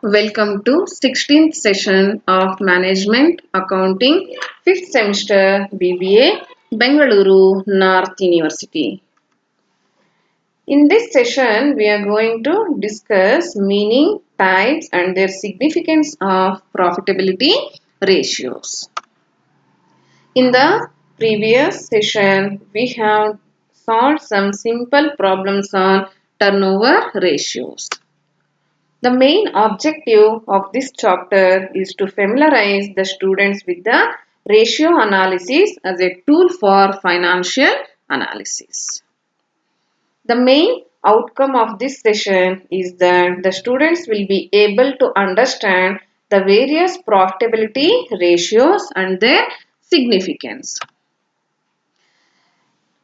Welcome to 16th session of Management Accounting 5th semester BBA Bengaluru North University. In this session we are going to discuss meaning, types and their significance of profitability ratios. In the previous session we have solved some simple problems on turnover ratios. The main objective of this chapter is to familiarize the students with the ratio analysis as a tool for financial analysis. The main outcome of this session is that the students will be able to understand the various profitability ratios and their significance.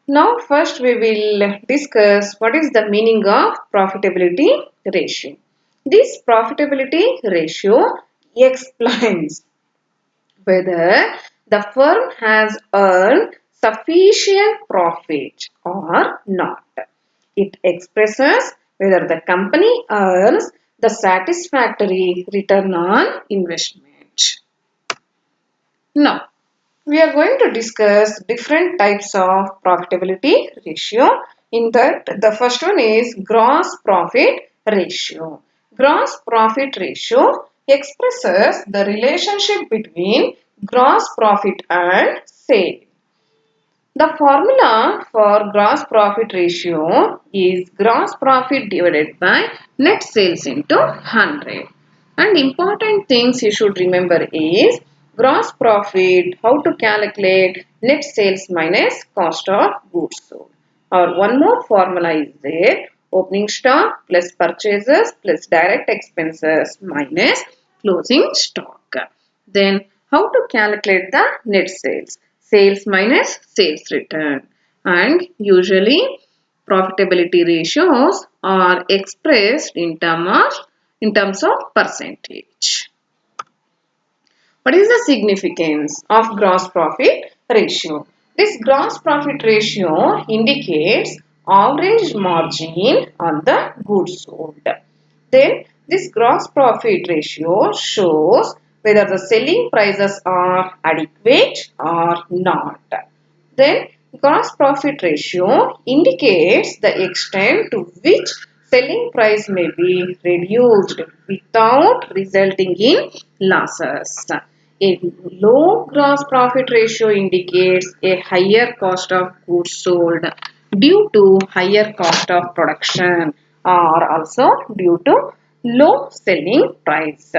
Now first we will discuss what is the meaning of profitability ratio. This profitability ratio explains whether the firm has earned sufficient profit or not. It expresses whether the company earns the satisfactory return on investment. Now, we are going to discuss different types of profitability ratio. In that, the first one is gross profit ratio. Gross profit ratio expresses the relationship between gross profit and sale. The formula for gross profit ratio is gross profit divided by net sales into 100. And important things you should remember is gross profit, how to calculate net sales minus cost of goods sold. Or one more formula is there, opening stock plus purchases plus direct expenses minus closing stock. Then how to calculate the net sales? Sales minus sales return. And usually profitability ratios are expressed in terms of percentage. What is the significance of gross profit ratio? This gross profit ratio indicates average margin on the goods sold. Then this gross profit ratio shows whether the selling prices are adequate or not. Then gross profit ratio indicates the extent to which selling price may be reduced without resulting in losses. A low gross profit ratio indicates a higher cost of goods sold due to higher cost of production or also due to low selling price.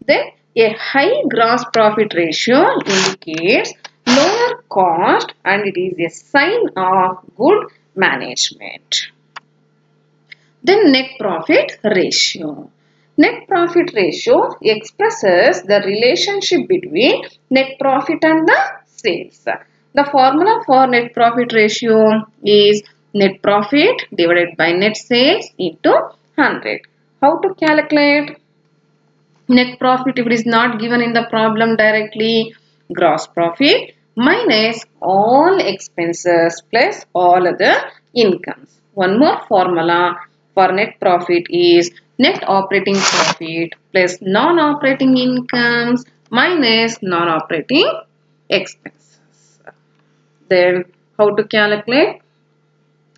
Then a high gross profit ratio indicates lower cost and it is a sign of good management. Then net profit ratio. Net profit ratio expresses the relationship between net profit and the sales. The formula for net profit ratio is net profit divided by net sales into 100. How to calculate net profit if it is not given in the problem directly? Gross profit minus all expenses plus all other incomes. One more formula for net profit is net operating profit plus non-operating incomes minus non-operating expenses. Then how to calculate?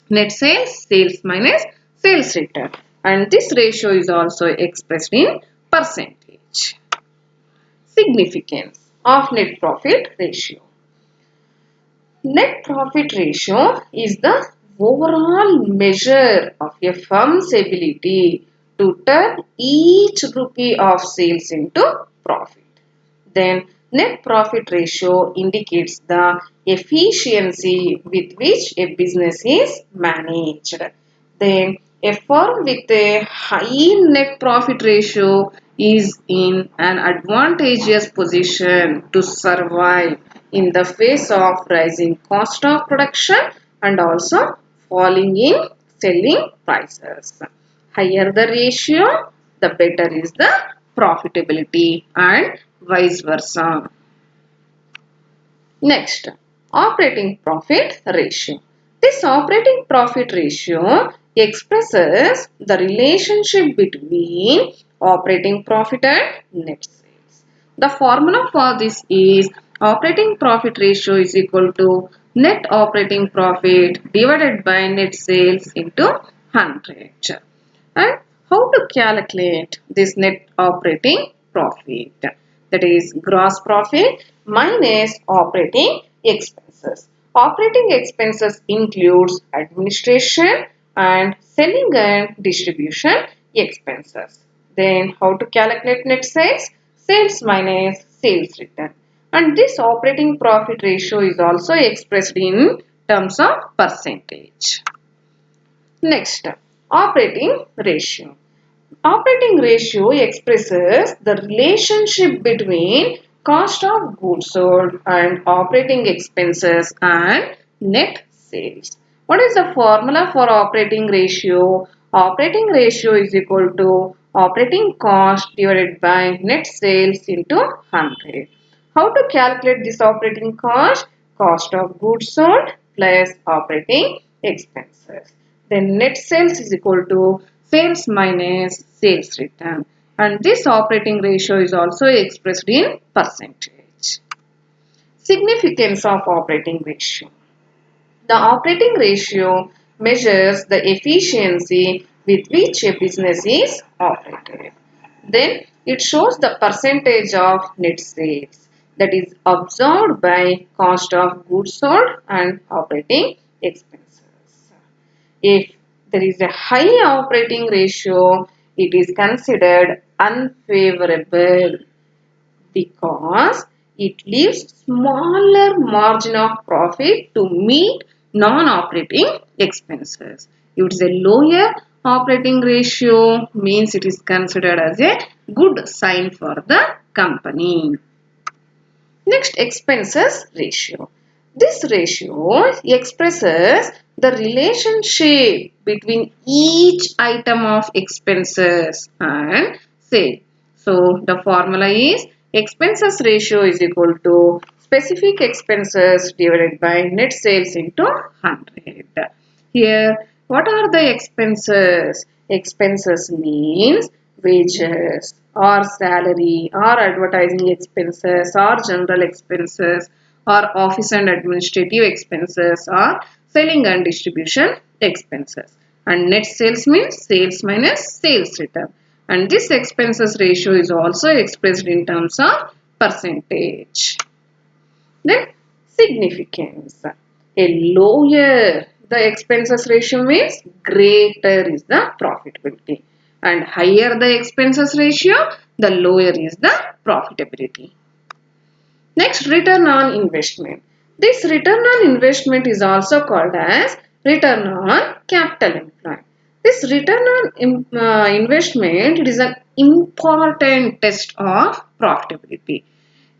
Net sales, sales minus sales return. And this ratio is also expressed in percentage. Significance of net profit ratio. Net profit ratio is the overall measure of a firm's ability to turn each rupee of sales into profit. Then net profit ratio indicates the efficiency with which a business is managed. Then a firm with a high net profit ratio is in an advantageous position to survive in the face of rising cost of production and also falling in selling prices. Higher the ratio, the better is the profitability and vice versa. Next, operating profit ratio. This operating profit ratio expresses the relationship between operating profit and net sales. The formula for this is operating profit ratio is equal to net operating profit divided by net sales into 100. And how to calculate this net operating profit? That is gross profit minus operating expenses. Operating expenses includes administration and selling and distribution expenses. Then how to calculate net sales? Sales minus sales return. And this operating profit ratio is also expressed in terms of percentage. Next, operating ratio. Operating ratio expresses the relationship between cost of goods sold and operating expenses and net sales. What is the formula for operating ratio? Operating ratio is equal to operating cost divided by net sales into 100. How to calculate this operating cost? Cost of goods sold plus operating expenses. Then net sales is equal to sales minus sales return. And this operating ratio is also expressed in percentage. Significance of operating ratio. The operating ratio measures the efficiency with which a business is operated. Then it shows the percentage of net sales that is absorbed by cost of goods sold and operating expenses. If there is a high operating ratio, it is considered unfavorable because it leaves smaller margin of profit to meet non-operating expenses. If it is a lower operating ratio, means it is considered as a good sign for the company. Next, expenses ratio. This ratio expresses the relationship between each item of expenses and sale. So, the formula is expenses ratio is equal to specific expenses divided by net sales into 100. Here, what are the expenses? Expenses means wages or salary or advertising expenses or general expenses or office and administrative expenses or selling and distribution expenses. And net sales means sales minus sales return. And this expenses ratio is also expressed in terms of percentage. Then significance. A lower the expenses ratio means greater is the profitability. And higher the expenses ratio, the lower is the profitability. Next, return on investment. This return on investment is also called as return on capital employed. This return on investment, it is an important test of profitability.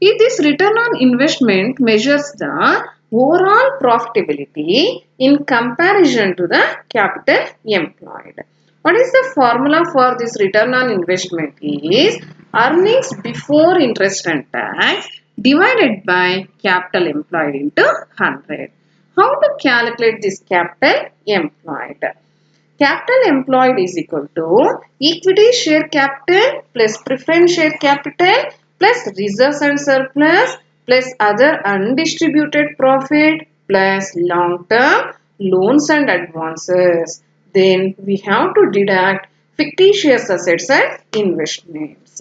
If this return on investment measures the overall profitability in comparison to the capital employed. What is the formula for this return on investment is earnings before interest and tax divided by capital employed into 100. How to calculate this capital employed? Capital employed is equal to equity share capital plus preference share capital plus reserves and surplus plus other undistributed profit plus long-term loans and advances. Then we have to deduct fictitious assets and investments.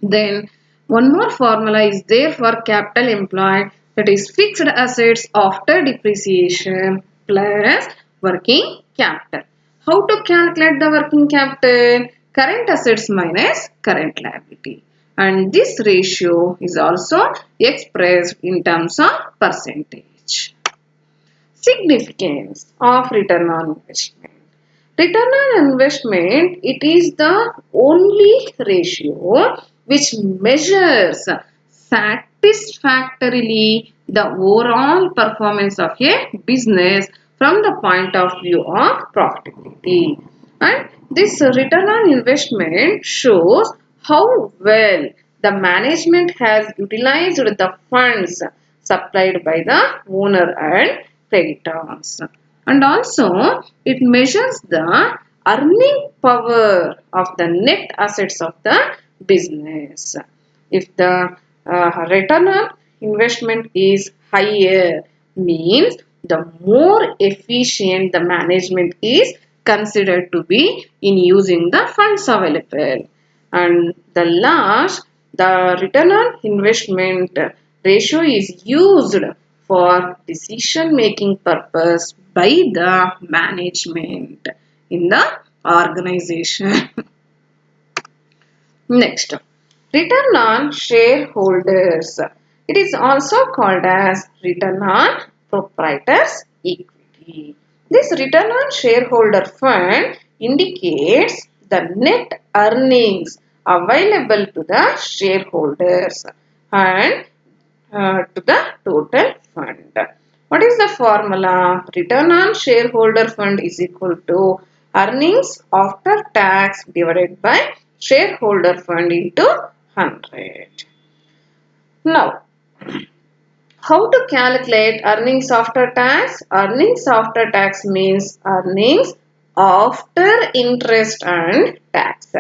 Then one more formula is there for capital employed, that is fixed assets after depreciation plus working capital. How to calculate the working capital? Current assets minus current liability. And this ratio is also expressed in terms of percentage. Significance of return on investment. Return on investment, it is the only ratio which measures satisfactorily the overall performance of a business from the point of view of profitability. And this return on investment shows how well the management has utilized the funds supplied by the owner and creditors. And also it measures the earning power of the net assets of the business. If the return on investment is higher, means the more efficient the management is considered to be in using the funds available. And the last, the return on investment ratio is used for decision making purpose by the management in the organization. Next, return on shareholders. It is also called as return on proprietors equity. This return on shareholder fund indicates the net earnings available to the shareholders and to the total fund. What is the formula? Return on shareholder fund is equal to earnings after tax divided by shareholder fund into 100. Now, how to calculate earnings after tax? Earnings after tax means earnings after interest and tax.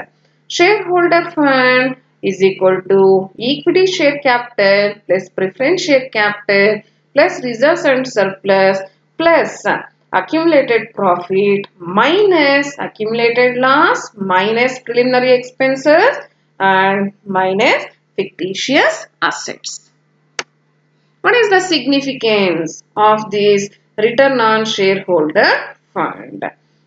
Shareholder fund is equal to equity share capital plus preference share capital plus reserves and surplus plus accumulated profit minus accumulated loss minus preliminary expenses and minus fictitious assets. What is the significance of this return on shareholder fund?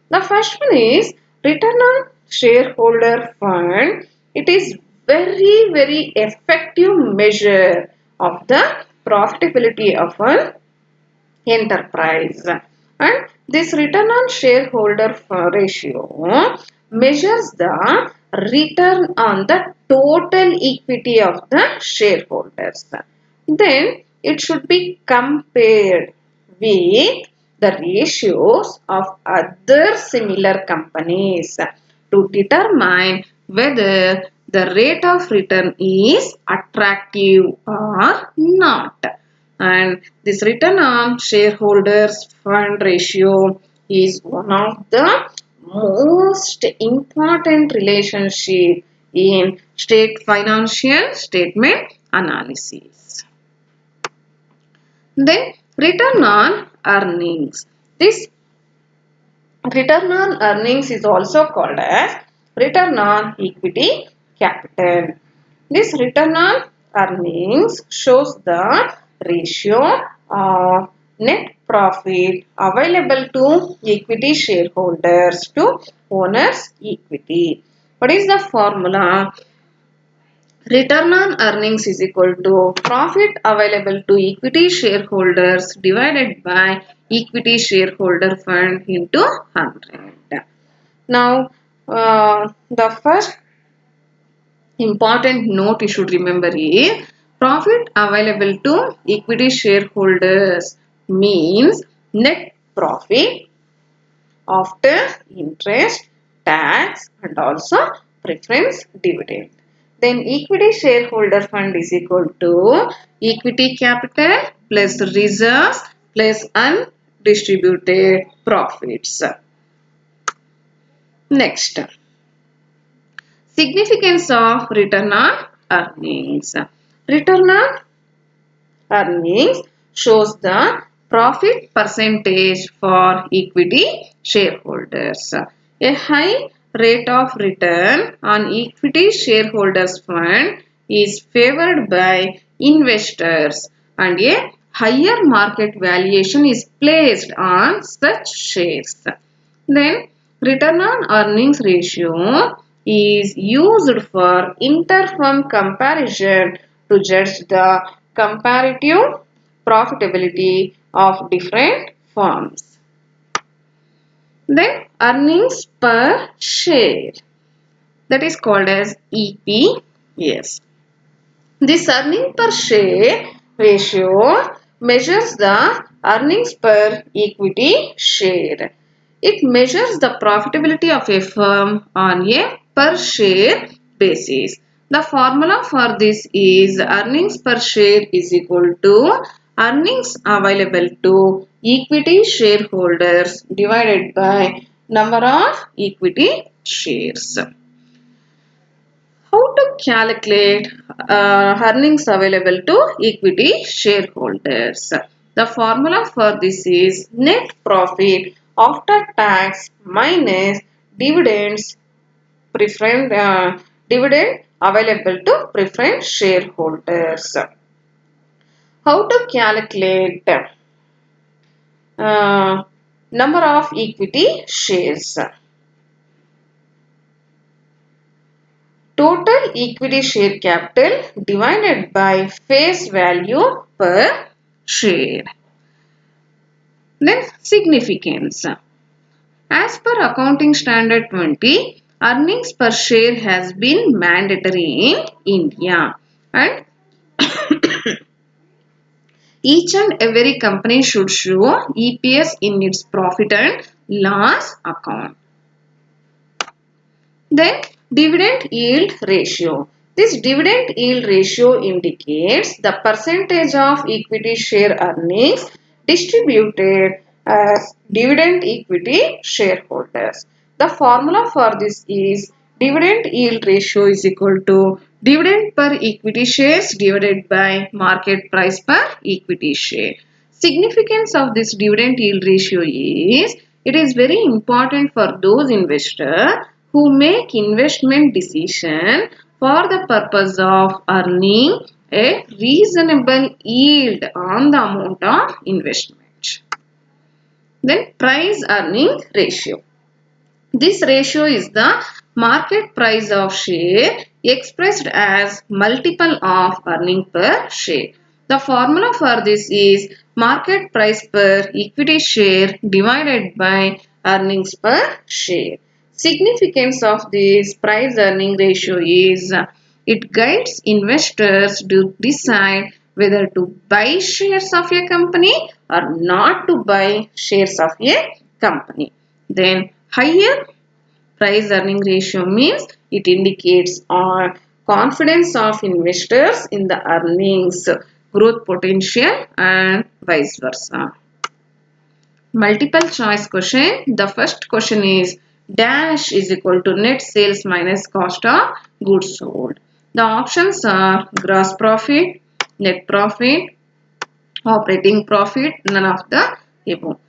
The first one is return on shareholder fund. It is very effective measure of the profitability of an enterprise. And this return on shareholder ratio measures the return on the total equity of the shareholders. Then it should be compared with the ratios of other similar companies to determine whether the rate of return is attractive or not. And this return on shareholders fund ratio is one of the most important relationship in state financial statement analysis. Then return on earnings. This return on earnings is also called as return on equity capital. This return on earnings shows the ratio of net profit available to equity shareholders to owners equity. What is the formula? Return on earnings is equal to profit available to equity shareholders divided by equity shareholder fund into 100. Now, the first important note you should remember is profit available to equity shareholders means net profit after interest, tax and also preference dividend. Then equity shareholder fund is equal to equity capital plus reserves plus undistributed profits. Next, significance of return on earnings. Return on earnings shows the profit percentage for equity shareholders. A high rate of return on equity shareholders fund is favored by investors and a higher market valuation is placed on such shares. Then return on earnings ratio is used for inter-firm comparison to judge the comparative profitability of different firms. Then earnings per share, that is called as EPS. This earning per share ratio measures the earnings per equity share. It measures the profitability of a firm on a per share basis. The formula for this is earnings per share is equal to earnings available to equity shareholders divided by number of equity shares. How to calculate earnings available to equity shareholders? The formula for this is net profit after tax minus dividends preferred dividend available to preferred shareholders. How to calculate uh, number of equity shares? Total equity share capital divided by face value per share. Then significance. As per accounting standard 20, earnings per share has been mandatory in India, and each and every company should show EPS in its profit and loss account. Then dividend yield ratio. This dividend yield ratio indicates the percentage of equity share earnings distributed as dividend equity shareholders. The formula for this is dividend yield ratio is equal to dividend per equity shares divided by market price per equity share. Significance of this dividend yield ratio is it is very important for those investors who make investment decision for the purpose of earning a reasonable yield on the amount of investment. Then price earning ratio. This ratio is the market price of share expressed as multiple of earning per share. The formula for this is market price per equity share divided by earnings per share. Significance of this price earning ratio is it guides investors to decide whether to buy shares of a company or not to buy shares of a company. Then higher price earning ratio means it indicates confidence of investors in the earnings growth potential and vice versa. Multiple choice question. The first question is dash is equal to net sales minus cost of goods sold. The options are gross profit, net profit, operating profit, none of the above.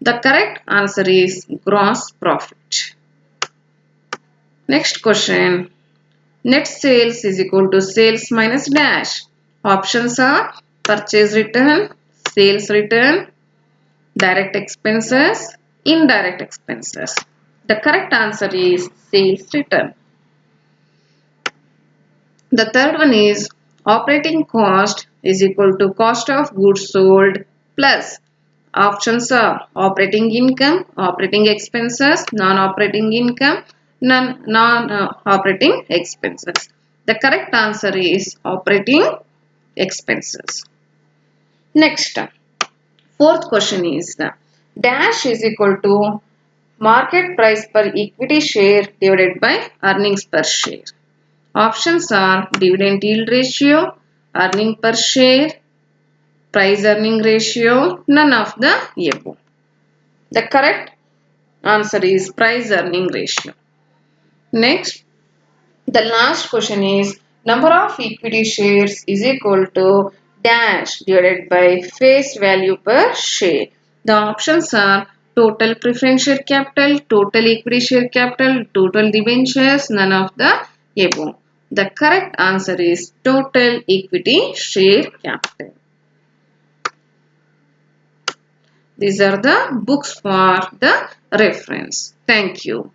The correct answer is gross profit. Next question. Net sales is equal to sales minus dash. Options are purchase return, sales return, direct expenses, indirect expenses. The correct answer is sales return. The third one is operating cost is equal to cost of goods sold plus options are operating income, operating expenses, non-operating income, non-operating expenses. The correct answer is operating expenses. Next, fourth question is dash is equal to market price per equity share divided by earnings per share. Options are dividend yield ratio, earning per share, price earning ratio, none of the above. The correct answer is price earning ratio. Next, the last question is number of equity shares is equal to dash divided by face value per share. The options are total preference share capital, total equity share capital, total debentures, none of the above. The correct answer is total equity share capital. These are the books for the reference. Thank you.